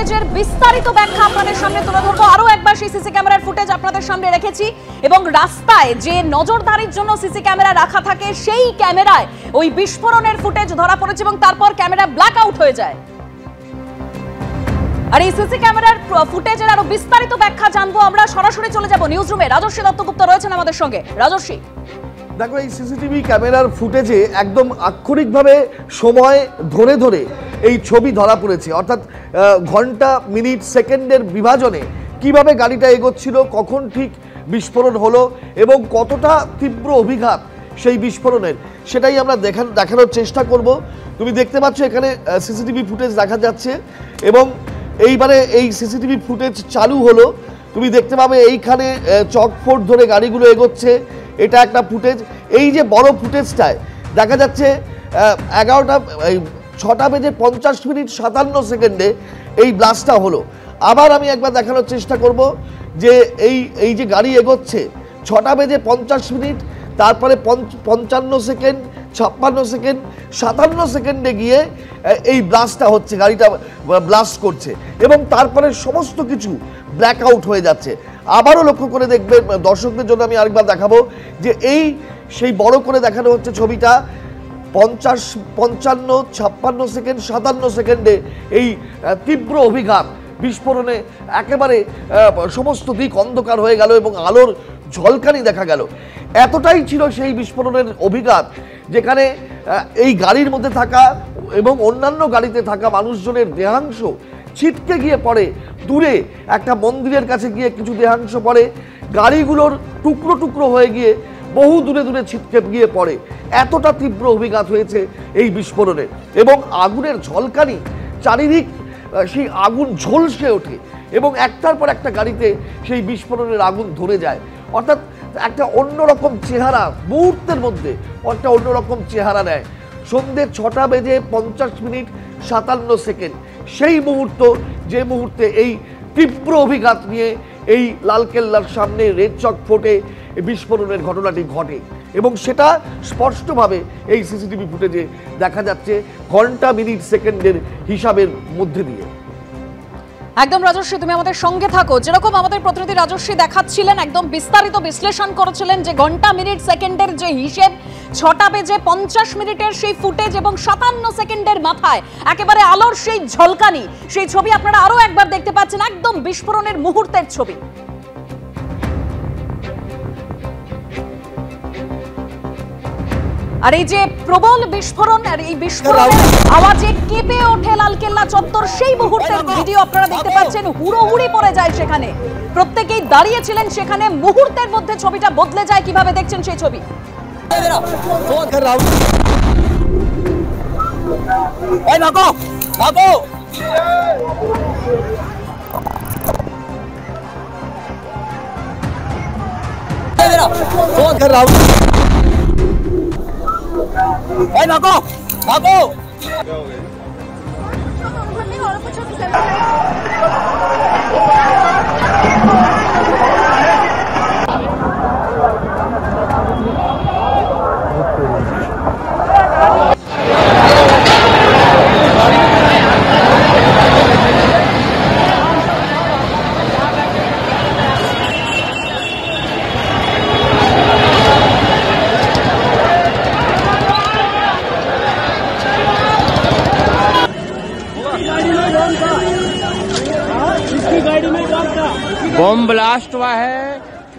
ফুটেজের বিস্তারিত ব্যাখ্যা আপনাদের সামনে তুলে ধরবো। আরো একবার সেই সিসি ক্যামেরার ফুটেজ আপনাদের সামনে রেখেছি এবং রাস্তায় যে নজরদারির জন্য সিসি ক্যামেরা রাখা থাকে সেই ক্যামেরায় ওই বিস্ফোরণের ফুটেজ ধরা পড়েছে এবং তারপর ক্যামেরা ব্ল্যাক আউট হয়ে যায়। আর এই সিসি ক্যামেরার ফুটেজের আরো বিস্তারিত ব্যাখ্যা জানবো আমরা। সরাসরি চলে যাব নিউজ রুমে। রাজস্বী দত্তগুপ্ত রয়েছেন আমাদের সঙ্গে। রাজস্বী, দেখো এই সিসিটিভি ক্যামেরার ফুটেজে একদম আক্ষরিকভাবে সময় ধরে ধরে এই ছবি ধরা পড়েছে, অর্থাৎ ঘন্টা মিনিট সেকেন্ডের বিভাজনে কিভাবে গাড়িটা এগোচ্ছিল, কখন ঠিক বিস্ফোরণ হলো এবং কতটা তীব্র অভিঘাত সেই বিস্ফোরণের, সেটাই আমরা দেখানোর চেষ্টা করব। তুমি দেখতে পাচ্ছ এখানে সিসিটিভি ফুটেজ দেখা যাচ্ছে এবং এইবারে এই সিসিটিভি ফুটেজ চালু হলো। তুমি দেখতে পাবে এইখানে চকফোর্ট ধরে গাড়িগুলো এগোচ্ছে, এটা একটা ফুটেজ। এই যে বড় ফুটেজটায় দেখা যাচ্ছে 6:50 এই ব্লাস্টটা হলো। আবার আমি একবার দেখানোর চেষ্টা করব যে এই যে গাড়ি এগোচ্ছে 6:50, তারপরে 55 সেকেন্ড, 56 সেকেন্ড, 57 সেকেন্ডে গিয়ে এই ব্লাস্টটা হচ্ছে, গাড়িটা ব্লাস্ট করছে এবং তারপরে সমস্ত কিছু ব্ল্যাক আউট হয়ে যাচ্ছে। আবারও লক্ষ্য করে দেখবে, দর্শকদের জন্য আমি আরেকবার দেখাবো যে সেই বড় করে দেখানো হচ্ছে ছবিটা 50, 55, 56 সেকেন্ড, 57 সেকেন্ডে এই তীব্র অভিঘাত বিস্ফোরণে একেবারে সমস্ত দিক অন্ধকার হয়ে গেল এবং আলোর ঝলকানি দেখা গেল। এতটাই ছিল সেই বিস্ফোরণের অভিঘাত যেখানে এই গাড়ির মধ্যে থাকা এবং অন্যান্য গাড়িতে থাকা মানুষজনের দেহাংশ ছিটকে গিয়ে পড়ে। দূরে একটা মন্দিরের কাছে গিয়ে কিছু দেহাংশ পড়ে, গাড়িগুলোর টুকরো টুকরো হয়ে গিয়ে বহু দূরে দূরে ছিটকে গিয়ে পড়ে। এতটা তীব্র অভিঘাত হয়েছে এই বিস্ফোরণে এবং আগুনের ঝলকানি চারিদিক, সেই আগুন ঝলসে ওঠে এবং একটার পর একটা গাড়িতে সেই বিস্ফোরণের আগুন ধরে যায়। অর্থাৎ একটা অন্যরকম চেহারা মুহূর্তের মধ্যে একটা অন্যরকম চেহারা নেয়। সন্ধ্যে 6:50, 57 সেই মুহূর্ত, যে মুহূর্তে এই তীব্র অভিঘাত নিয়ে এই লালকেল্লার সামনে রেড চকফোর্টে বিস্ফোরণের ঘটনাটি ঘটে এবং সেটা স্পষ্টভাবে এই সিসিটিভি ফুটেজে দেখা যাচ্ছে ঘন্টা মিনিট সেকেন্ডের হিসাবের মধ্যে দিয়ে। একদম রাজস্বী, তুমি আমাদের সঙ্গে থাকো। যেরকম আমাদের প্রতিনিধি রাজস্বী দেখাচ্ছিলেন, একদম বিস্তারিত বিশ্লেষণ করেছিলেন যে ঘন্টা মিনিট সেকেন্ডের যে হিসেব, 6:50 সেই ফুটেজ এবং 57 সেকেন্ডের মাথায় একেবারে আলোর সেই ঝলকানি, সেই ছবি আপনারা আরো একবার দেখতে পাচ্ছেন, একদম বিস্ফোরণের মুহূর্তের ছবি। আর এই যে প্রবল বিস্ফোরণ, আর এই বিস্ফোরণের আওয়াজে কেঁপে ওঠে লালকেল্লা চত্বর, সেই মুহূর্তের ভিডিও আপনারা দেখতে পাচ্ছেন। হুড়োহুড়ি পড়ে যায় সেখানে, প্রত্যেকেই দাঁড়িয়েছিলেন সেখানে। মুহূর্তের মধ্যে ছবিটা বদলে যায়, কিভাবে দেখছেন সেই ছবি। भागो भागो बम ब्लास्ट हुआ है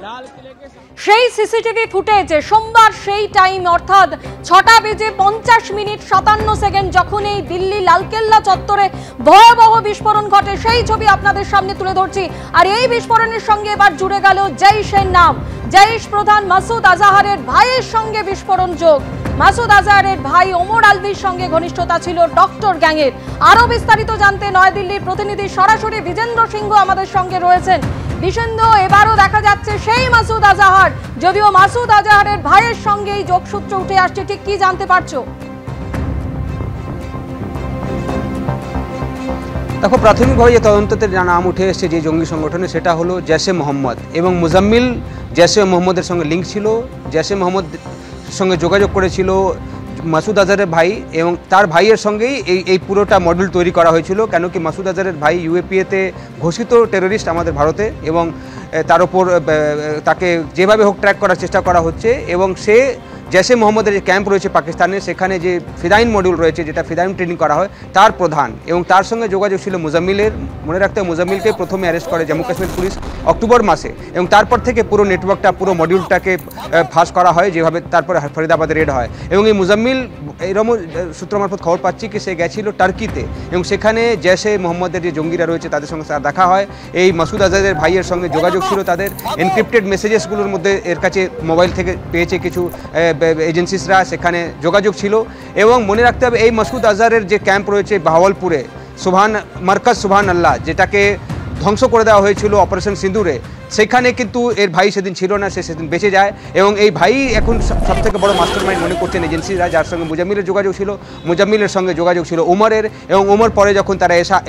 लाल किले के। সেই সিসিটিভি ফুটেজে সোমবার সেই টাইম, অর্থাৎ 6:50, 57 যখন এই দিল্লি লালকেল্লা চত্বরে ভয়াবহ বিস্ফোরণ ঘটে, সেই ছবি আপনাদের সামনে তুলে ধরছি। আর এই বিস্ফোরণের সঙ্গে এবার জুড়ে গেল জৈশের নাম। জৈশ প্রধান মাসুদ আজহারের ভাইয়ের সঙ্গে বিস্ফোরণ যোগ। মাসুদ আজহারের ভাই ওমর আলভির সঙ্গে ঘনিষ্ঠতা ছিল ডক্টর গ্যাংয়ের। আরো বিস্তারিত জানতে নয়াদিল্লির প্রতিনিধি সরাসরি বিজেন্দ্র সিংহ আমাদের সঙ্গে রয়েছেন। বিজেন্দ্র, এবারও দেখা যাচ্ছে সেই মাসুদ আজহার, যদিও মাসুদ আজহারের ভাইয়ের সঙ্গে এই যোগসূত্র উঠে আসছে, ঠিক কি জানতে পারছো? দেখো, প্রাথমিকভাবে যে তদন্ততে নাম উঠে এসেছে যে জঙ্গি সংগঠনে, সেটা হলো জৈশে মোহাম্মদ এবং মুজাম্মিল জৈশে মোহাম্মদের সঙ্গে লিঙ্ক ছিল। জৈশে মোহাম্মদ সঙ্গে যোগাযোগ করেছিল মাসুদ আজহারের ভাই এবং তার ভাইয়ের সঙ্গেই এই পুরোটা মডেল তৈরি করা হয়েছিল, কেন কি মাসুদ আজহারের ভাই ইউএপিএতে ঘোষিত টেররিস্ট আমাদের ভারতে, এবং তার ওপর তাকে যেভাবে হোক ট্র্যাক করার চেষ্টা করা হচ্ছে, এবং সে জৈশে মোহাম্মদের যে ক্যাম্প রয়েছে পাকিস্তানে, সেখানে যে ফিদাইন মডিউল রয়েছে, যেটা ফিদাইন ট্রেনিং করা হয়, তার প্রধান, এবং তার সঙ্গে যোগাযোগ ছিল মুজাম্মিলের। মনে রাখতে হবে মুজাম্মিলকে প্রথমে অ্যারেস্ট করে জম্মু কাশ্মীর পুলিশ অক্টোবর মাসে, এবং তারপর থেকে পুরো নেটওয়ার্কটা, পুরো মডিউলটাকে ফাঁস করা হয়, যেভাবে তারপরে ফরিদাবাদে রেড হয়। এবং এই মুজাম্মিল, এরকম সূত্র মারফত খবর পাচ্ছি কি সে গেছিল টার্কিতে, এবং সেখানে জৈশে মোহাম্মদের যে জঙ্গিরা রয়েছে তাদের সঙ্গে তার দেখা হয়। এই মাসুদ আজহারের ভাইয়ের সঙ্গে যোগাযোগ ছিল তাদের, এনক্রিপ্টেড মেসেজেসগুলোর মধ্যে এর কাছে মোবাইল থেকে পেয়েছে কিছু এজেন্সিসরা, সেখানে যোগাযোগ ছিল। এবং মনে রাখতে হবে এই মাসুদ আজহারের যে ক্যাম্প রয়েছে বাহাওয়ালপুরে, মার্কাজ সুবহান আল্লাহ, যেটাকে ধ্বংস করে দেওয়া হয়েছিল অপারেশন সিঁদুরে, সেখানে কিন্তু এর ভাই সেদিন ছিল না, সে সেদিন বেঁচে যায়। এবং এই ভাই এখন সবথেকে বড় মাস্টার মাইন্ড মনে করছেন এজেন্সিরা, যার সঙ্গে মুজাম্মিলের যোগাযোগ ছিল, মুজাম্মিলের সঙ্গে যোগাযোগ ছিল উমরের, এবং উমর পরে যখন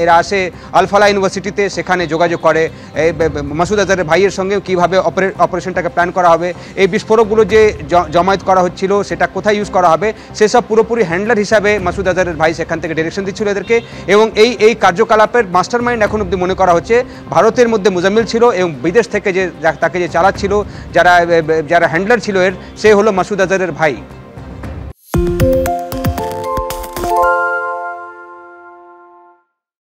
এরা আসে আলফালা ইউনিভার্সিটিতে, সেখানে যোগাযোগ করে মাসুদ আজহারের ভাইয়ের সঙ্গে কীভাবে অপারেশনটাকে প্ল্যান করা হবে, এই বিস্ফোরকগুলো যে জমায়েত করা হচ্ছিল সেটা কোথায় ইউজ করা হবে, সেসব পুরোপুরি হ্যান্ডলার হিসাবে মাসুদ আজহারের ভাই সেখান থেকে ডিরেকশন দিচ্ছিল এদেরকে। এবং এই কার্যকলাপের মাস্টার মাইন্ড এখন অব্দি মনে করা হচ্ছে ভারতের মধ্যে মুজাম্মিল ছিল, এবং বিদেশ থেকে তাকে যে চালাচ্ছিল, যারা হ্যান্ডলার ছিল এর, সে হলো মাসুদ আজহারের ভাই।